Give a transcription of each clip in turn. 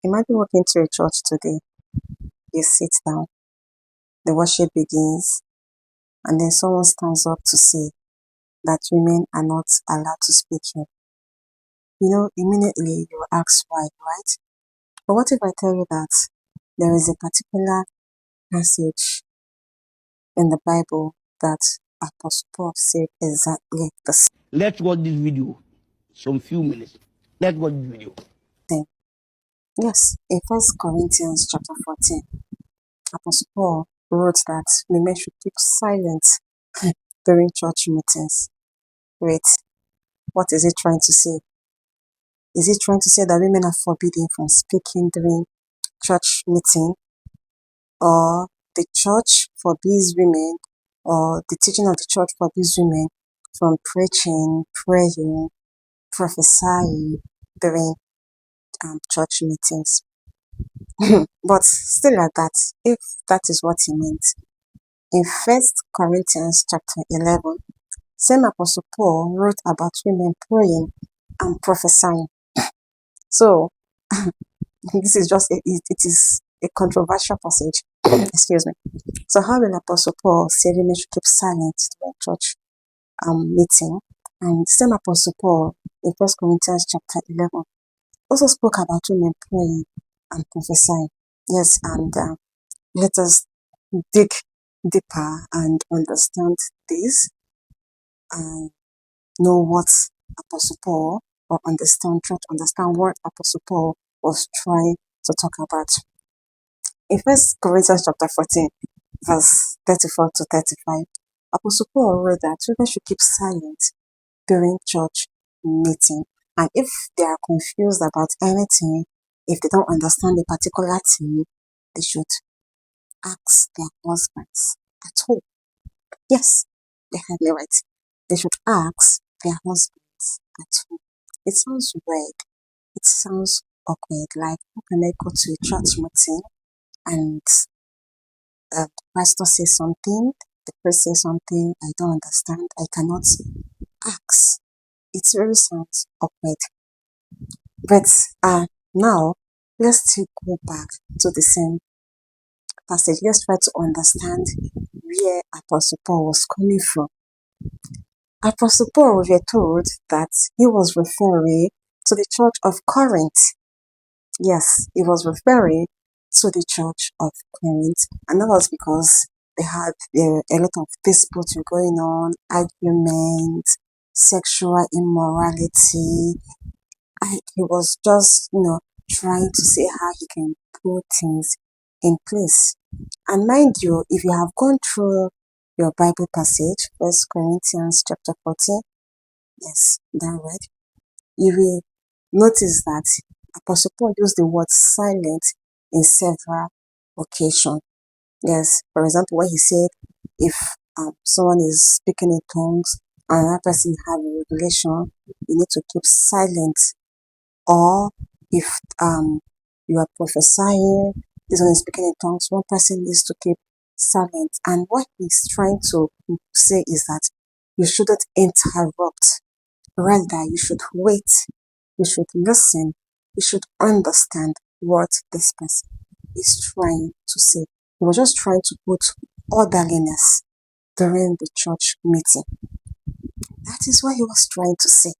Imagine walking to a church today. You sit down, the worship begins, and then someone stands up to say that women are not allowed to speak here. Immediately you ask why, right? But what if I tell you that there is a particular passage in the Bible that Apostle Paul said exactly the Let's watch this video. Some few minutes. Let's watch this video. same? Yes, in 1 Corinthians chapter 14, Apostle Paul wrote that women should keep silent during church meetings. Wait, what is he trying to say? Is he trying to say that women are forbidden from speaking during church meeting, or the church forbids women, or the teaching of the church forbids women from preaching, praying, prophesying during church meetings? But still at that, if that is what he meant, in 1 Corinthians chapter 11, same Apostle Paul wrote about women praying and prophesying. So this is it is a controversial passage. Excuse me. So how will Apostle Paul say women should keep silent during church meeting? And same Apostle Paul in 1 Corinthians chapter 11 also spoke about women praying and prophesying. Yes, and let us dig deeper and understand this and know what Apostle Paul, or try to understand what Apostle Paul was trying to talk about. In 1 Corinthians chapter 14, verse 34 to 35, Apostle Paul wrote that women should keep silent during church meeting. And if they are confused about anything, if they don't understand a particular thing, they should ask their husbands at home. Yes, they had me right. They should ask their husbands at home. It sounds weird. It sounds awkward. Like, how can I go to a church meeting and the pastor says something, the priest says something I don't understand, I cannot ask? It really sounds awkward. But now, let's still go back to the same passage. Let's try to understand where Apostle Paul was coming from. Apostle Paul, we are told that he was referring to the church of Corinth. Yes, he was referring to the church of Corinth, and that was because they had a lot of disputes going on, arguments, sexual immorality. He was just, trying to see how he can put things in place. And mind you, if you have gone through your Bible passage, 1 Corinthians chapter 14, yes, that right, you will notice that Apostle Paul used the word silent in several occasions. Yes, for example, when he said, if someone is speaking in tongues and another person have a revelation, you need to keep silent. Or if you are prophesying, this one is speaking in tongues, one person needs to keep silent. And what he's trying to say is that you shouldn't interrupt. Rather, you should wait. You should listen. You should understand what this person is trying to say. He was just trying to put orderliness during the church meeting. That is what he was trying to say.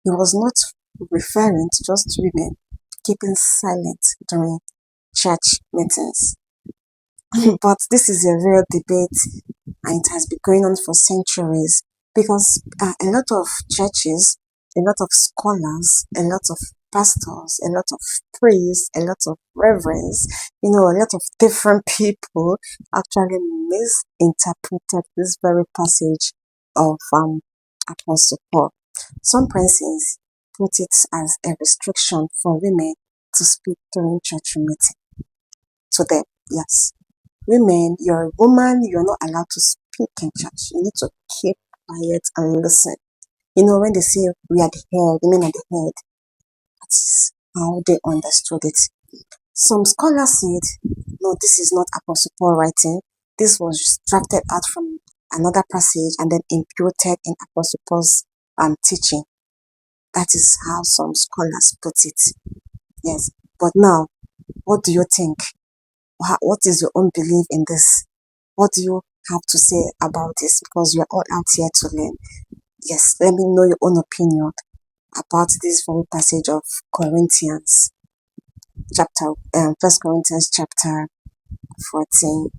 He was not referring to just women keeping silent during church meetings. But this is a real debate, and it has been going on for centuries, because a lot of churches, a lot of scholars, a lot of pastors, a lot of priests, a lot of reverends, a lot of different people actually misinterpreted this very passage of Apostle Paul. Some persons put it as a restriction for women to speak during church meeting. To them, yes. Women, you're a woman, you're not allowed to speak in church. You need to keep quiet and listen. When they say we are the head, women are the head, that's how they understood it. Some scholars said, no, this is not Apostle Paul writing. This was drafted out from another passage and then imputed in Apostle Paul's teaching. That is how some scholars put it. Yes. But now, what do you think? What is your own belief in this? What do you have to say about this? Because we are all out here to learn. Yes, let me know your own opinion about this very passage of Corinthians chapter, First Corinthians chapter 14.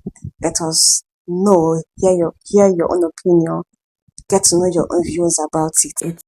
Let us know, hear your own opinion, get to know your own views about it.